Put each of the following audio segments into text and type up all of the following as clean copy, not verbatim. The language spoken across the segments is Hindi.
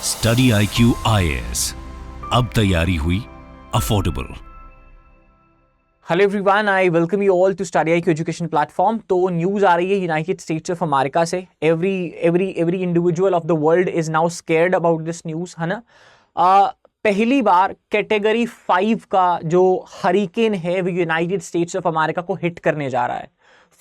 स्टडी IQ IAS, अब तैयारी हुई affordable. Hello everyone, I welcome you all to study IQ education platform. तो न्यूज़ आ रही है यूनाइटेड स्टेट्स ऑफ अमेरिका से। Every individual of the world is now scared about this news, है ना। पहली बार कैटेगरी 5 का जो हरिकेन है वो यूनाइटेड स्टेट्स ऑफ अमेरिका को हिट करने जा रहा है।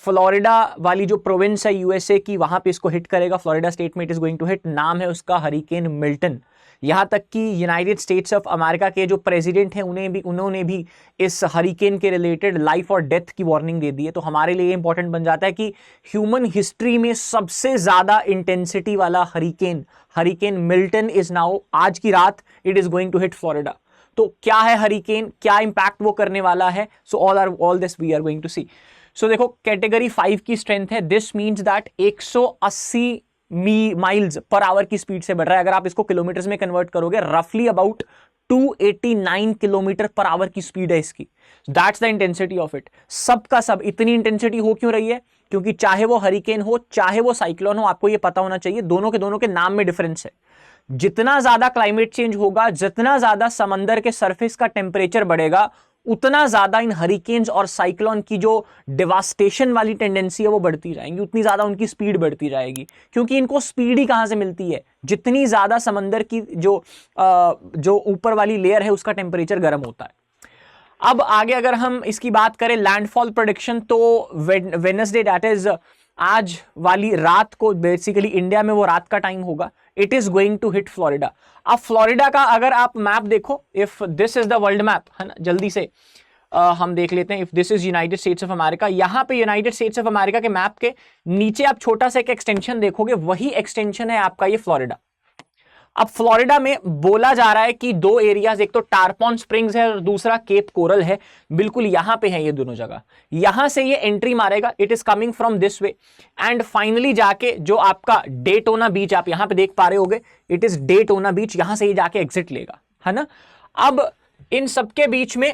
फ्लोरिडा वाली जो प्रोविंस है यूएसए की, वहां पे इसको हिट करेगा। फ्लोरिडा स्टेट में it is going to hit. नाम है उसका हरिकेन मिल्टन। यहां तक कि यूनाइटेड स्टेट्स ऑफ अमेरिका के जो प्रेसिडेंट हैं उन्होंने भी इस हरिकेन के रिलेटेड लाइफ और डेथ की वार्निंग दे दी है। तो हमारे लिए इंपॉर्टेंट बन जाता है कि ह्यूमन हिस्ट्री में सबसे ज्यादा इंटेंसिटी वाला हरिकेन मिल्टन इज नाउ, आज की रात it is going to hit Florida. तो क्या है हरिकेन, क्या इंपैक्ट वो करने वाला है, so all this we are going to see. So देखो, कैटेगरी 5 की स्ट्रेंथ है। This means that 180 miles per hour की स्पीड से बढ़ रहा है। अगर आप इसको किलोमीटर्स में कन्वर्ट करोगे, रफली अबाउट 289 किलोमीटर पर आवर की स्पीड है इसकी। That's the intensity of it. सबका सब इतनी इंटेंसिटी हो क्यों रही है? क्योंकि चाहे वो हरिकेन हो चाहे वो साइक्लोन हो, आपको ये पता होना चाहिए, दोनों के नाम में डिफरेंस है। जितना ज्यादा क्लाइमेट चेंज होगा, जितना ज्यादा समंदर के सरफेस का टेम्परेचर बढ़ेगा, उतना ज्यादा इन हरिकेन्स और साइक्लोन की जो डिवास्टेशन वाली टेंडेंसी है वो बढ़ती जाएंगी, उतनी ज्यादा उनकी स्पीड बढ़ती जाएगी। क्योंकि इनको स्पीड ही कहां से मिलती है? जितनी ज्यादा समंदर की जो ऊपर वाली लेयर है उसका टेम्परेचर गर्म होता है। अब आगे अगर हम इसकी बात करें लैंडफॉल प्रेडिक्शन, तो वेडनेसडे, दैट इज आज वाली रात को, बेसिकली इंडिया में वो रात का टाइम होगा, it is going to hit Florida. अब फ्लोरिडा का अगर आप मैप देखो, if this is the world map, है ना, जल्दी से हम देख लेते हैं। If this is United States of America, यहां पे यूनाइटेड स्टेट्स ऑफ अमेरिका के मैप के नीचे आप छोटा सा एक एक्सटेंशन देखोगे, वही एक्सटेंशन है आपका ये फ्लोरिडा। अब फ्लोरिडा में बोला जा रहा है कि दो एरियाज, एक तो टारपॉन स्प्रिंग्स है और दूसरा केप कोरल है, बिल्कुल यहां पे है ये दोनों जगह। यहां से ये एंट्री मारेगा, it is coming from this way, and finally जाके जो आपका डेटोना बीच आप यहां पे देख पा रहे होगे, इट इज डेटोना बीच, यहां से ये जाके एग्जिट लेगा, है ना। अब इन सबके बीच में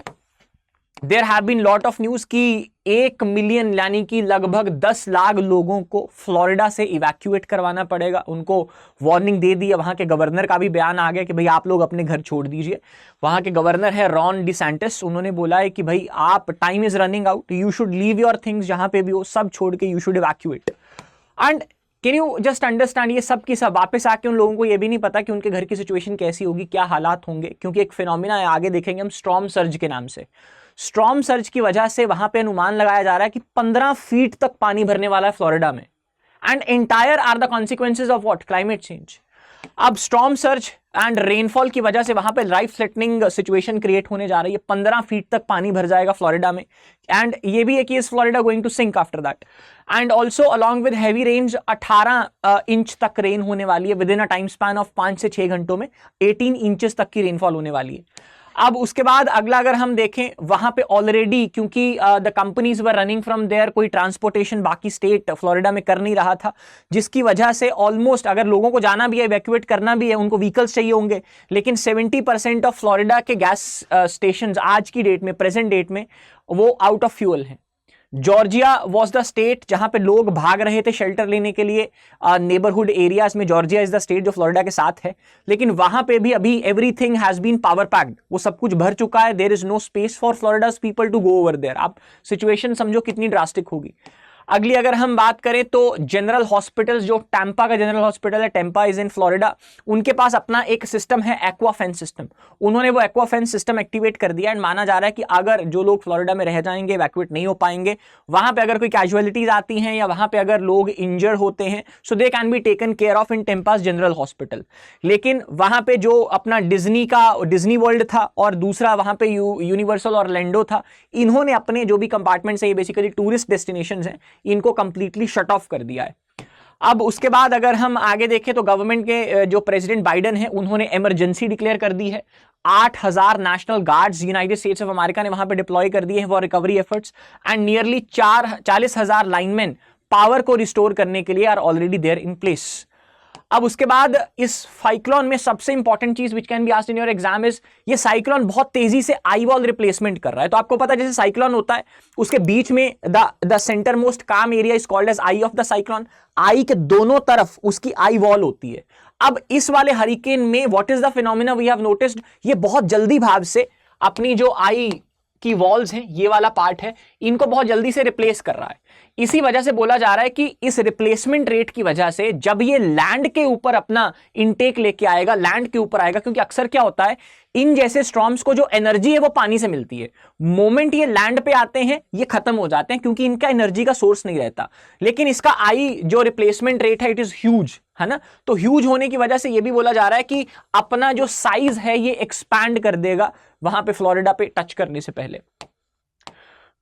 there have been lot of news कि 1 मिलियन यानी कि लगभग 10 लाख लोगों को फ्लोरिडा से इवैक्यूएट करवाना पड़ेगा। उनको वार्निंग दे दी है। वहां के गवर्नर का भी बयान आ गया कि भाई आप लोग अपने घर छोड़ दीजिए। वहां के गवर्नर है रॉन डिसेंटिस, उन्होंने बोला है कि भाई आप, time is running out, you should leave your things, जहां पे भी हो सब छोड़ के you should evacuate. And can you just understand, ये सब की सब वापस आके उन लोगों को ये भी नहीं पता कि उनके घर की सिचुएशन कैसी होगी, क्या हालात होंगे, क्योंकि एक फिनोमिना है, आगे देखेंगे हम, स्टॉर्म सर्ज के नाम से। स्टॉर्म सर्ज की वजह से वहां पे अनुमान लगाया जा रहा है कि 15 फीट तक पानी भरने वाला है फ्लोरिडा में। And entire are the consequences of what? Climate change. अब स्टॉर्म सर्ज एंड रेनफॉल की वजह से वहां पे लाइफ थ्रेटनिंग सिचुएशन क्रिएट होने जा रही है। 15 फीट तक पानी भर जाएगा फ्लोरिडा में। एंड ये भी है कि is Florida going to sink after that. And also along with heavy rains 18 inch तक रेन होने वाली है with in a time span of 5 से 6 घंटों में 18 इंचेस तक की रेनफॉल होने वाली है। अब उसके बाद अगला अगर हम देखें, वहां पे ऑलरेडी, क्योंकि the companies were running from there, कोई ट्रांसपोर्टेशन बाकी स्टेट फ्लोरिडा में कर नहीं रहा था, जिसकी वजह से ऑलमोस्ट, अगर लोगों को जाना भी है, इवैक्यूएट करना भी है, उनको व्हीकल्स चाहिए होंगे, लेकिन 70% ऑफ फ्लोरिडा के गैस स्टेशन आज की डेट में, प्रेजेंट डेट में, वो आउट ऑफ फ्यूल हैं। जॉर्जिया वॉज द स्टेट जहां पे लोग भाग रहे थे शेल्टर लेने के लिए नेबरहुड एरियाज में। जॉर्जिया इज द स्टेट जो फ्लोरिडा के साथ है, लेकिन वहां पे भी अभी everything has been power packed, वो सब कुछ भर चुका है। There is no space for Florida's people to go over there. आप सिचुएशन समझो कितनी ड्रास्टिक होगी। अगली अगर हम बात करें तो जनरल हॉस्पिटल, जो टैंपा का जनरल हॉस्पिटल है, टैंपा इज इन फ्लोरिडा, उनके पास अपना एक सिस्टम है, एक्वा फेंस सिस्टम। उन्होंने वो एक्वा फेंस सिस्टम एक्टिवेट कर दिया। एंड माना जा रहा है कि अगर जो लोग फ्लोरिडा में रह जाएंगे, इवैक्यूएट नहीं हो पाएंगे, वहां पे अगर कोई कैजुअलिटीज आती हैं या वहां पे अगर लोग इंजर होते हैं, so they can be taken care of in Tampa's general hospital. लेकिन वहां पे जो अपना डिज्नी वर्ल्ड था और दूसरा वहां पे यूनिवर्सल ऑरलैंडो था, इन्होंने अपने जो भी कंपार्टमेंट्स है, ये बेसिकली टूरिस्ट डेस्टिनेशन है, इनको कंप्लीटली शट ऑफ कर दिया है। अब उसके बाद अगर हम आगे देखें तो गवर्नमेंट के जो प्रेसिडेंट बाइडेन है, उन्होंने इमरजेंसी डिक्लेयर कर दी है। 8000 national guards United States of America ने वहां पे डिप्लॉय कर दिए हैं for recovery efforts, and nearly 40,000 lineman power को रिस्टोर करने के लिए are already there in place. अब उसके बाद इस साइक्लोन में सबसे इंपॉर्टेंट चीज which can be asked in your exam is, ये साइक्लोन बहुत तेजी से आई वॉल रिप्लेसमेंट कर रहा है। तो आपको पता है जैसे साइक्लोन होता है उसके बीच में the centre most calm area is called as eye of the cyclone. Eye के दोनों तरफ उसकी आई वॉल होती है। अब इस वाले हरिकेन में what is the phenomena we have noticed, ये बहुत जल्दी भाव से अपनी जो आई की वॉल्स हैं, ये वाला पार्ट है, इनको बहुत जल्दी से रिप्लेस कर रहा है। इसी वजह से बोला जा रहा है कि इस रिप्लेसमेंट रेट की वजह से जब ये लैंड के ऊपर अपना इनटेक लेके आएगा, लैंड के ऊपर आएगा, क्योंकि अक्सर क्या होता है इन जैसे स्टॉर्म्स को जो एनर्जी है वो पानी से मिलती है, मोमेंट ये लैंड पे आते हैं ये खत्म हो जाते हैं क्योंकि इनका एनर्जी का सोर्स नहीं रहता। लेकिन इसका आई जो रिप्लेसमेंट रेट है इट इज ह्यूज, है ना। तो ह्यूज होने की वजह से ये भी बोला जा रहा है कि अपना जो साइज है ये एक्सपैंड कर देगा वहां पे फ्लोरिडा पे टच करने से पहले।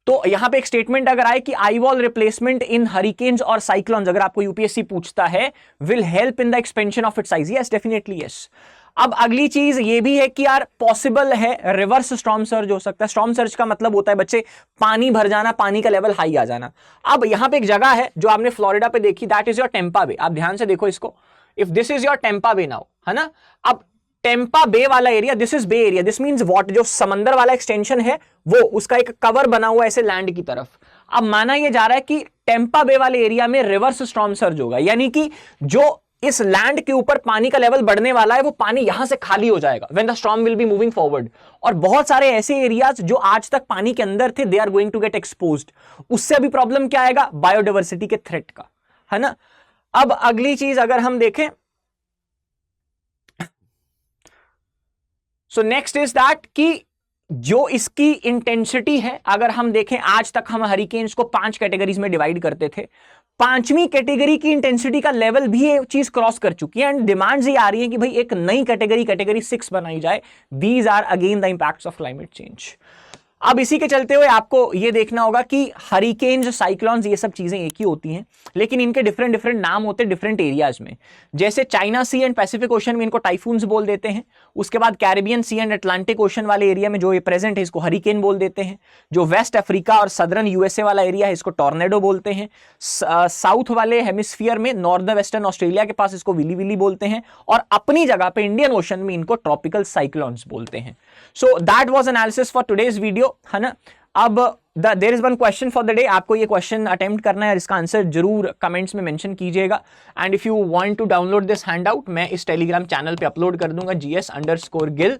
तो यहां पे एक स्टेटमेंट अगर आए कि आई वॉल रिप्लेसमेंट इन हरिकेन्स और साइक्लोन्स, अगर आपको यूपीएससी पूछता है, will help in the expansion of it size, yes definitely yes. अब अगली चीज ये भी है कि यार पॉसिबल है रिवर्स स्टॉर्म सर्ज हो सकता है। स्टॉर्म सर्ज का मतलब होता है बच्चे पानी भर जाना, पानी का लेवल हाई आ जाना। अब यहां पे एक जगह है जो आपने फ्लोरिडा पे देखी, that is your Tampa Bay. आप ध्यान से देखो इसको, if this is your Tampa Bay now, है ना। अब टेम्पा बे वाला area, this is bay area, this means what, जो समंदर वाला एक्सटेंशन है वो उसका एक कवर बना हुआ है ऐसे लैंड की तरफ। अब माना यह जा रहा है कि टेम्पा बे वाले एरिया में रिवर्स स्टॉर्म सर्ज होगा, यानी कि जो इस लैंड के ऊपर पानी का लेवल बढ़ने वाला है वो पानी यहां से खाली हो जाएगा when the storm will be moving forward. और बहुत सारे ऐसे एरियाज जो आज तक पानी के अंदर थे they are going to get exposed. उससे अभी प्रॉब्लम क्या आएगा, बायोडाइवर्सिटी के थ्रेट का, है ना। अब अगली चीज अगर हम देखें, सो नेक्स्ट इज दैट कि जो इसकी इंटेंसिटी है, अगर हम देखें आज तक हम हरिकेन्स को 5 कैटेगरीज में डिवाइड करते थे, 5वीं कैटेगरी की इंटेंसिटी का लेवल भी ये चीज क्रॉस कर चुकी है एंड डिमांड्स ये आ रही है कि भाई एक नई कैटेगरी 6 बनाई जाए। These are again the impacts of climate change. अब इसी के चलते हुए आपको ये देखना होगा कि हरिकेन्स, साइक्लोन्स, ये सब चीजें एक ही होती हैं लेकिन इनके डिफरेंट डिफरेंट नाम होते हैं डिफरेंट एरियाज में। जैसे China Sea and Pacific Ocean में इनको टाइफून्स बोल देते हैं। उसके बाद Caribbean Sea and Atlantic Ocean वाले एरिया में जो ये प्रेजेंट है इसको हरिकेन बोल देते हैं। जो वेस्ट अफ्रीका और सदर्न यूएसए वाला एरिया है इसको टॉर्नेडो बोलते हैं। साउथ वाले हेमिस्फीयर में नॉर्थ वेस्टर्न ऑस्ट्रेलिया के पास इसको विली विली बोलते हैं और अपनी जगह पे इंडियन ओशन में इनको ट्रॉपिकल साइक्लोन्स बोलते हैं। So that was analysis for today's video, है ना। अब there is one question for the day, आपको ये क्वेश्चन अटेम्प्ट करना है और इसका आंसर जरूर कमेंट्स में मेंशन कीजिएगा। And if you want to download this handout, मैं इस टेलीग्राम चैनल पे अपलोड कर दूंगा, GS_Gill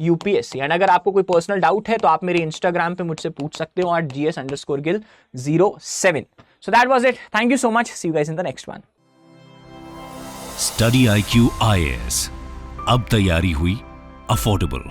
UPSC। एंड अगर आपको कोई पर्सनल डाउट है तो आप मेरे इंस्टाग्राम पे मुझसे पूछ सकते हो @GS_Gill 07। So that was it, thank you so much, see you guys in the next one. Study IQ IAS, अब तैयारी हुई अफोर्डेबल।